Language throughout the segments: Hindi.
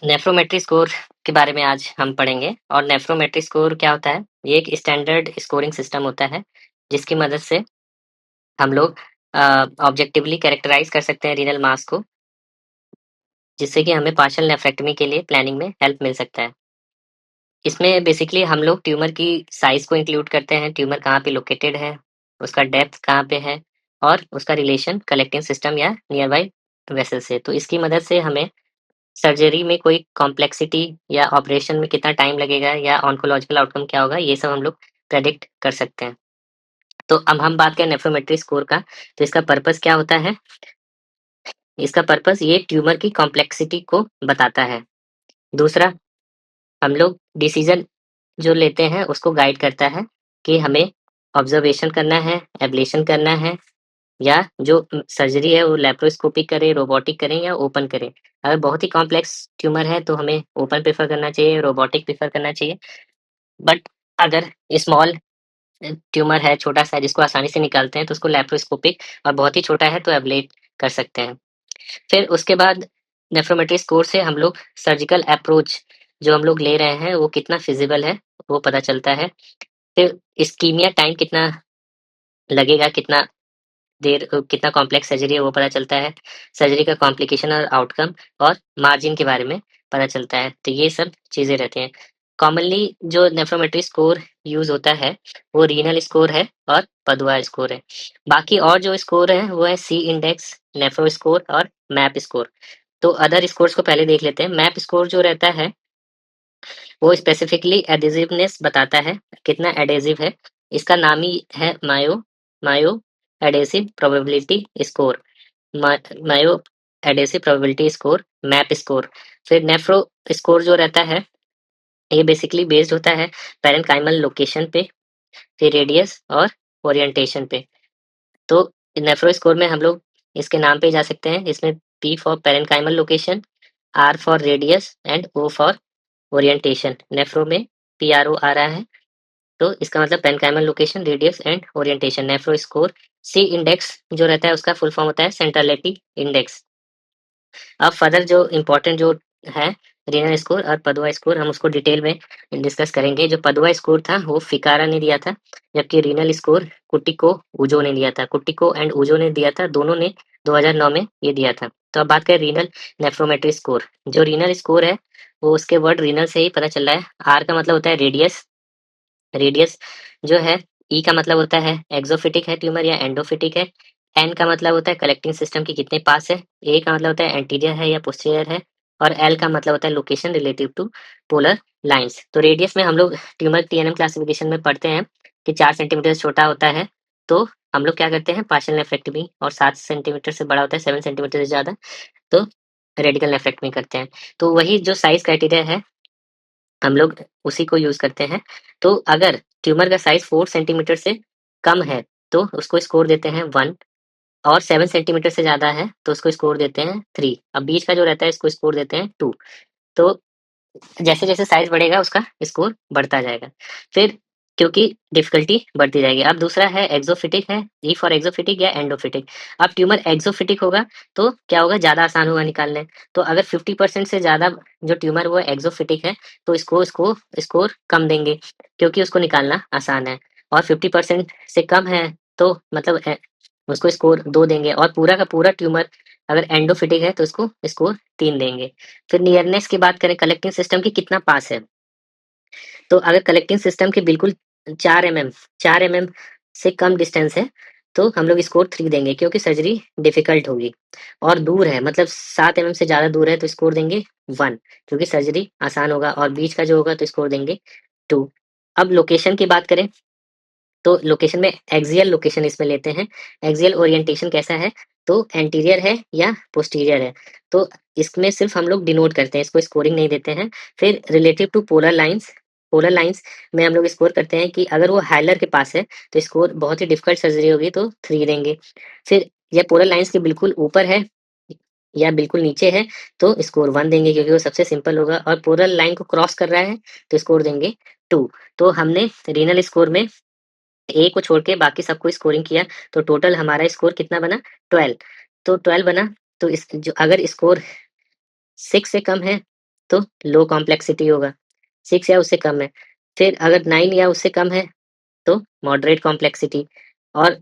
नेफ्रोमेट्री स्कोर के बारे में आज हम पढ़ेंगे। और नेफ्रोमेट्री स्कोर क्या होता है? ये एक स्टैंडर्ड स्कोरिंग सिस्टम होता है, जिसकी मदद से हम लोग ऑब्जेक्टिवली कैरेक्टराइज़ कर सकते हैं रीनल मास को, जिससे कि हमें पार्शियल नेफ्रेक्टमी के लिए प्लानिंग में हेल्प मिल सकता है। इसमें बेसिकली हम लोग ट्यूमर की साइज़ को इंक्लूड करते हैं, ट्यूमर कहाँ पे लोकेटेड है, उसका डेप्थ कहाँ पे है और उसका रिलेशन कलेक्टिंग सिस्टम या नियर बाय वेसल से। तो इसकी मदद से हमें सर्जरी में कोई कॉम्प्लेक्सिटी या ऑपरेशन में कितना टाइम लगेगा या ऑन्कोलॉजिकल आउटकम क्या होगा, ये सब हम लोग प्रेडिक्ट कर सकते हैं। तो अब हम बात करें नेफ्रोमेट्री स्कोर का, तो इसका पर्पस क्या होता है? इसका पर्पस ये ट्यूमर की कॉम्प्लेक्सिटी को बताता है। दूसरा, हम लोग डिसीजन जो लेते हैं उसको गाइड करता है कि हमें ऑब्जर्वेशन करना है, एब्लेशन करना है या जो सर्जरी है वो लैप्रोस्कोपिक करें, रोबोटिक करें या ओपन करें। अगर बहुत ही कॉम्प्लेक्स ट्यूमर है तो हमें ओपन प्रेफ़र करना चाहिए, रोबोटिक प्रेफ़र करना चाहिए। बट अगर स्मॉल ट्यूमर है, छोटा-सा है जिसको आसानी से निकालते हैं तो उसको लैप्रोस्कोपिक, और बहुत ही छोटा है तो एब्लेट कर सकते हैं। फिर उसके बाद नेफ्रोमेट्री स्कोर से हम लोग सर्जिकल अप्रोच जो हम लोग ले रहे हैं वो कितना फिज़िबल है, वो पता चलता है। फिर इस्कीमिया टाइम कितना लगेगा, कितना कॉम्प्लेक्स सर्जरी है वो पता चलता है। सर्जरी का कॉम्प्लिकेशन और आउटकम और मार्जिन के बारे में पता चलता है। तो ये सब चीज़ें रहती हैं। कॉमनली जो नेफ्रोमेट्री स्कोर यूज़ होता है वो रीनल स्कोर है और पदुआ स्कोर है। बाकी और जो स्कोर है वो है सी इंडेक्स, नेफ्रो स्कोर और मैप स्कोर। तो अदर स्कोर्स को पहले देख लेते हैं। मैप स्कोर जो रहता है वो स्पेसिफिकली एडेसिवनेस बताता है, कितना एडेसिव है। इसका नाम ही है Mayo adhesive probability score. Mayo adhesive probability score, MAP score. फिर नेफ्रो स्कोर जो रहता है ये बेसिकली बेस्ड होता है पैरेन्काइमल लोकेशन पे, फिर रेडियस और ओरिएंटेशन पे। तो नेफ्रो स्कोर में हम लोग इसके नाम पे जा सकते हैं। इसमें P for parenchymal location, R for radius and O for orientation. Nephro में पीआरओ आ रहा है, तो इसका मतलब parenchymal location, radius and orientation. Nephro score C index जो रहता है उसका फुल फॉर्म होता है सेंट्रलिटी इंडेक्स। अब फर्दर जो इम्पोर्टेंट जो है रीनल स्कोर और पदुआ स्कोर, हम उसको डिटेल में डिस्कस करेंगे। जो पदुआ स्कोर था वो फिकारा ने दिया था, जबकि रीनल स्कोर कुटिको ऊजो ने दिया था। कुटिको एंड ऊजो ने दिया था, दोनों ने 2009 में ये दिया था। तो अब बात करें रीनल नेफ्रोमेट्री स्कोर। जो रीनल स्कोर है वो उसके वर्ड रीनल से ही पता चल रहा है। आर का मतलब होता है रेडियस। रेडियस जो है, ई का मतलब होता है एक्सोफिटिक है ट्यूमर या एंडोफिटिक है। एन का मतलब होता है कलेक्टिंग सिस्टम के कितने पास है। ए का मतलब होता है एंटीरियर है या पोस्टीरियर है। और एल का मतलब होता है location relative to polar lines. तो रेडियस में हम लोग ट्यूमर टीएनएम क्लासिफिकेशन में पढ़ते हैं कि 4 सेंटीमीटर से छोटा होता है तो हम लोग क्या करते हैं, पार्शियल नेफ्रेक्टमी, और 7 सेंटीमीटर से बड़ा होता है, 7 सेंटीमीटर से ज़्यादा, तो रेडिकल नेफ्रेक्टमी करते हैं। तो वही जो साइज़ क्राइटेरिया है हम लोग उसी को यूज़ करते हैं। तो अगर ट्यूमर का साइज़ 4 सेंटीमीटर से कम है, तो उसको स्कोर देते हैं 1, और 7 सेंटीमीटर से ज़्यादा है, तो उसको स्कोर देते हैं 3। अब बीच का जो रहता है, इसको स्कोर देते हैं 2। तो जैसे-जैसे साइज़ बढ़ेगा, उसका स्कोर बढ़ता जाएगा। फिर क्योंकि डिफ़िकल्टी बढ़ती जाएगी। अब दूसरा है एक्ज़ोफिटिक है, ई फॉर एक्ज़ोफिटिक या एंडोफिटिक। अब ट्यूमर एक्ज़ोफिटिक होगा, तो क्या होगा, ज़्यादा आसान होगा निकालने। तो अगर 50% से ज़्यादा जो ट्यूमर वो एक्ज़ोफिटिक है, तो इसको स्कोर कम देंगे, क्योंकि उसको निकालना आसान है। और 50% से कम है, तो मतलब उसको स्कोर 2 देंगे, और पूरा का पूरा ट्यूमर अगर एंडोफिटिक है, तो उसको स्कोर 3 देंगे। फिर नियरनेस की बात करें, कलेक्टिंग सिस्टम के कितना पास है। तो अगर कलेक्टिंग सिस्टम के बिल्कुल 4 एमएम से कम डिस्टेंस है, तो हम लोग स्कोर 3 देंगे, क्योंकि सर्जरी डिफ़िकल्ट होगी। और दूर है, मतलब 7 एमएम से ज़्यादा दूर है, तो स्कोर देंगे 1, क्योंकि सर्जरी आसान होगा। और बीच का जो होगा तो स्कोर देंगे 2। अब लोकेशन की बात करें, तो लोकेशन में एक्सियल लोकेशन इसमें लेते हैं। एक्सियल ओरिएंटेशन कैसा है, तो एंटीरियर है या पोस्टीरियर है। तो इसमें सिर्फ़ हम लोग डिनोट करते हैं, इसको स्कोरिंग नहीं देते हैं। फिर रिलेटिव टू पोलर लाइन्स में हम लोग स्कोर करते हैं कि अगर वो हाइलर के पास है, तो स्कोर बहुत ही डिफ़िकल्ट सर्जरी होगी, तो 3 देंगे। फिर ये पोलर लाइन्स के बिल्कुल ऊपर है या बिल्कुल नीचे है, तो स्कोर 1 देंगे, क्योंकि वो सबसे सिंपल होगा। और पोलर लाइन को क्रॉस कर रहा है, तो स्कोर देंगे 2। तो हमने रीनल स्कोर में ए को छोड़ के बाकी सबको स्कोरिंग किया, तो टोटल हमारा स्कोर कितना बना, 12। तो 12 बना, तो इस जो अगर स्कोर 6 से कम है, तो लो कॉम्प्लेक्सिटी होगा, 6 या उससे कम है। फिर अगर 9 या उससे कम है तो मॉडरेट कॉम्प्लेक्सिटी, और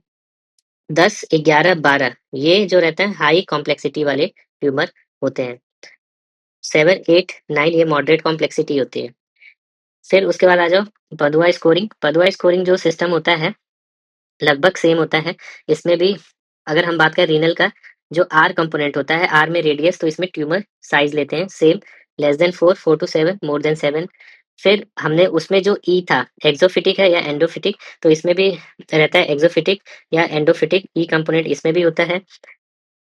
10, 11, 12 ये जो रहता है हाई कॉम्प्लेक्सिटी वाले ट्यूमर होते हैं। 7, 8, 9 ये मॉडरेट कॉम्प्लेक्सिटी होती है। फिर उसके बाद आ जाओ पदुआ स्कोरिंग। पदुआ स्कोरिंग जो सिस्टम होता है लगभग सेम होता है। इसमें भी अगर हम बात करें रीनल का, जो आर कंपोनेंट होता है, आर में रेडियस, तो इसमें ट्यूमर साइज लेते हैं same, less than 4, 4 to 7, more than 7। फिर हमने उसमें जो ई था, एक्सोफिटिक है या एंडोफिटिक, तो इसमें भी रहता है एक्सोफिटिक या एंडोफिटिक, ई कंपोनेंट इसमें भी होता है।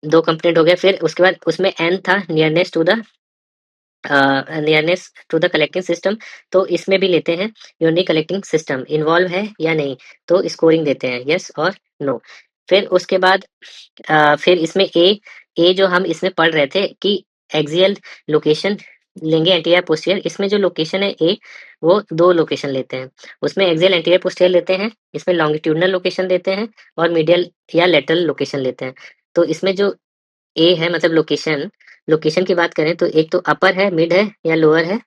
2 कंपोनेंट हो गए। फिर उसके बाद उसमें एन था, nearness to the collecting system, तो इसमें भी लेते हैं यूनिक कलेक्टिंग सिस्टम इन्वॉल्व है या नहीं, तो स्कोरिंग देते हैं यस और नो। फिर उसके बाद फिर इसमें ए जो हम इसमें पढ़ रहे थे कि एक्सियल लोकेशन लेंगे एंटीरियर पोस्टीरियर, इसमें जो लोकेशन है ए, वो 2 लोकेशन लेते हैं। उसमें एक्सियल एंटीरियर पोस्टीरियर लेते हैं, इसमें लॉन्गिट्यूडिनल लोकेशन लेते हैं, और मीडियल या लेटरल लोकेशन लेते हैं। तो इसमें जो ए है मतलब लोकेशन, लोकेशन की बात करें तो एक तो अपर है, मिड है या लोअर है,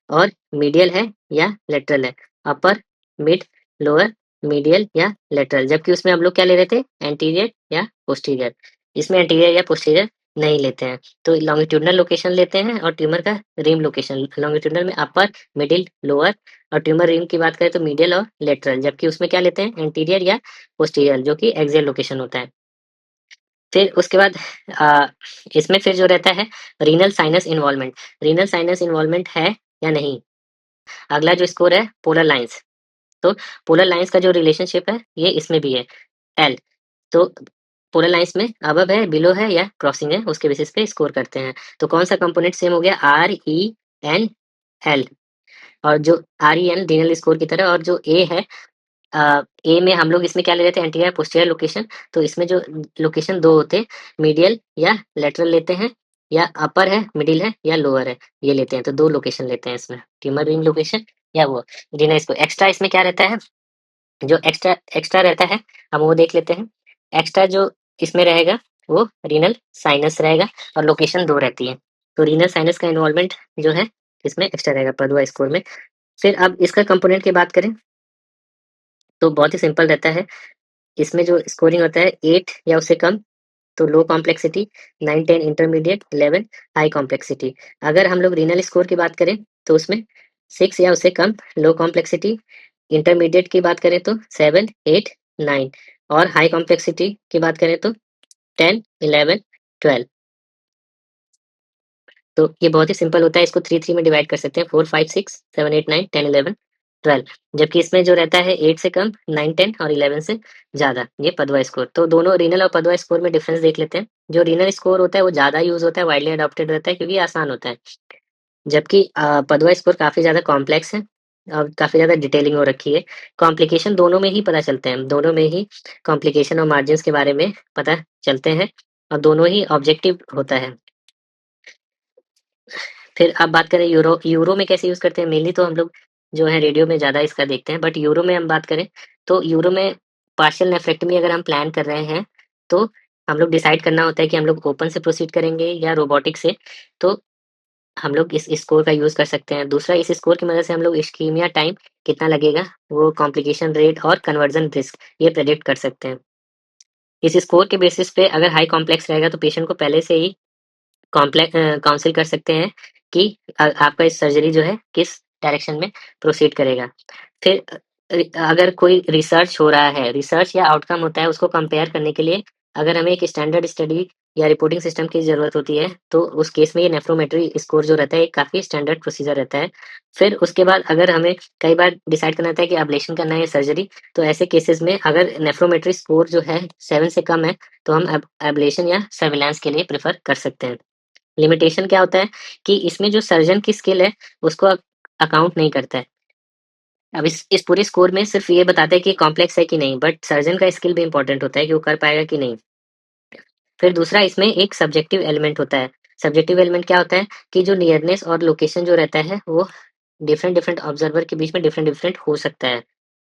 और मीडियल है या लेटरल है। अपर, मिड, लोअर, मीडियल या लेटरल। जबकि उसमें हम लोग क्या ले रहे थे, एंटीरियर या पोस्टीरियर। इसमें एंटीरियर या पोस्टीरियर नहीं लेते हैं। तो लॉन्गिट्यूडिनल लोकेशन लेते हैं और ट्यूमर का रिम लोकेशन। लॉन्गिट्यूडिनल में अपर, मिडिल, लोअर, और ट्यूमर रिम की बात करें तो मीडियल और लेटरल। जबकि उसमें क्या लेते हैं, एंटीरियर या पोस्टीरियर, जो कि एक्सियल लोकेशन होता है। फिर उसके बाद अ, इसमें फिर जो रहता है renal sinus involvement. Renal sinus involvement है या नहीं। अगला जो स्कोर है पोलर लाइंस। तो पोलर लाइंस का जो रिलेशनशिप है ये इसमें भी है, एल। तो पोलर लाइंस में अबव है, बिलो है या क्रॉसिंग है, उसके बेसिस पे स्कोर करते हैं। तो कौन सा कंपोनेंट सेम हो गया, आर ई एन एल। और जो R E N renal score की तरह, और जो ए है, ए में हम लोग इसमें क्या ले रहे थे, एंटीरियर पोस्टीरियर लोकेशन। तो इसमें जो लोकेशन 2 होते हैं, मीडियल या लेटरल लेते हैं, या अपर है, मिडिल है या लोअर है, ये लेते हैं। तो 2 लोकेशन लेते हैं इसमें, ट्यूमर रिंग लोकेशन या वो रीना। इसको एक्स्ट्रा इसमें क्या रहता है, जो एक्स्ट्रा एक्स्ट्रा रहता है हम वो देख लेते हैं। एक्स्ट्रा जो इसमें रहेगा वो रीनल साइनस रहेगा, और लोकेशन 2 रहती है। तो रीनल साइनस का इन्वॉल्वमेंट जो है इसमें एक्स्ट्रा रहेगा पदुआ स्कोर में। फिर अब इसका कंपोनेंट की बात करें तो बहुत ही सिंपल रहता है। इसमें जो स्कोरिंग होता है 8 या उससे कम तो लो कॉम्प्लेक्सिटी, 9, 10 इंटरमीडिएट, 11 हाई कॉम्प्लेक्सिटी। अगर हम लोग रीनल स्कोर की बात करें तो उसमें 6 या उससे कम लो कॉम्प्लेक्सिटी, इंटरमीडिएट की बात करें तो 7, 8, 9, और हाई कॉम्प्लेक्सिटी की बात करें तो 10, 11, 12। तो ये बहुत ही सिंपल होता है, इसको 3 में डिवाइड कर सकते हैं, 4, 5, 6, 7, 8, 9, 10, 11, 12। जबकि इसमें जो रहता है 8 से कम, 9, 10 और 11 से ज़्यादा, ये पदवा स्कोर। तो दोनों रीनल और पदवा स्कोर में डिफरेंस देख लेते हैं। जो रीनल स्कोर होता है वो ज़्यादा यूज़ होता है, वाइडली अडॉप्टेड रहता है क्योंकि आसान होता है। जबकि पदवा स्कोर काफ़ी ज़्यादा कॉम्प्लेक्स है और काफ़ी ज़्यादा डिटेलिंग हो रखी है। कॉम्प्लिकेशन दोनों में ही पता चलते हैं, दोनों में ही कॉम्प्लिकेशन और मार्जिन्स के बारे में पता चलते हैं, और दोनों ही ऑब्जेक्टिव होता है। फिर अब बात करें यूरो, यूरो में कैसे यूज़ करते हैं, मेनली तो हम लोग जो है रेडियो में ज़्यादा इसका देखते हैं, बट यूरो में हम बात करें तो यूरो में पार्शियल नेफ्रेक्टमी अगर हम प्लान कर रहे हैं तो हम लोग डिसाइड करना होता है कि हम लोग ओपन से प्रोसीड करेंगे या रोबोटिक से। तो हम लोग इस स्कोर का यूज़ कर सकते हैं। दूसरा, इस स्कोर की मदद से हम लोग इस्कीमिया टाइम कितना लगेगा, वो कॉम्प्लिकेशन रेट और कन्वर्जन रिस्क ये प्रेडिक्ट कर सकते हैं। इस स्कोर के बेसिस पे अगर हाई कॉम्प्लेक्स रहेगा तो पेशेंट को पहले से ही काउंसिल कर सकते हैं कि आपका इस सर्जरी जो है किस डायरेक्शन में प्रोसीड करेगा। फिर अगर कोई रिसर्च हो रहा है, रिसर्च या आउटकम होता है, उसको कंपेयर करने के लिए अगर हमें एक स्टैंडर्ड स्टडी या रिपोर्टिंग सिस्टम की ज़रूरत होती है, तो उस केस में ये नेफ्रोमेट्री स्कोर जो रहता है, एक काफ़ी स्टैंडर्ड प्रोसीजर रहता है। फिर उसके बाद अगर हमें कई बार डिसाइड करना होता है कि अब्लेशन करना है या सर्जरी, तो ऐसे केसेस में अगर नेफ्रोमेट्री स्कोर जो है 7 से कम है, तो हम एब्लेशन या सर्विलांस के लिए प्रेफ़र कर सकते हैं। लिमिटेशन क्या होता है कि इसमें जो सर्जन की स्किल है उसको अकाउंट नहीं करता है। अब इस पूरे स्कोर में सिर्फ ये बताता है कि कॉम्प्लेक्स है कि नहीं, बट सर्जन का स्किल भी इंपॉर्टेंट होता है कि वो कर पाएगा कि नहीं। फिर दूसरा, इसमें एक सब्जेक्टिव एलिमेंट होता है। सब्जेक्टिव एलिमेंट क्या होता है कि जो नियरनेस और लोकेशन जो रहता है वो डिफरेंट डिफरेंट ऑब्जर्वर के बीच में डिफरेंट डिफरेंट हो सकता है।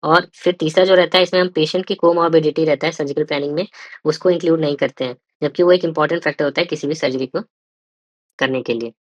और फिर तीसरा जो रहता है, इसमें हम पेशेंट की कोमॉर्बिडिटी रहता है सर्जिकल प्लानिंग में, उसको इंक्लूड नहीं करते हैं, जबकि वो एक इंपॉर्टेंट फैक्टर होता है किसी भी सर्जरी को करने के लिए।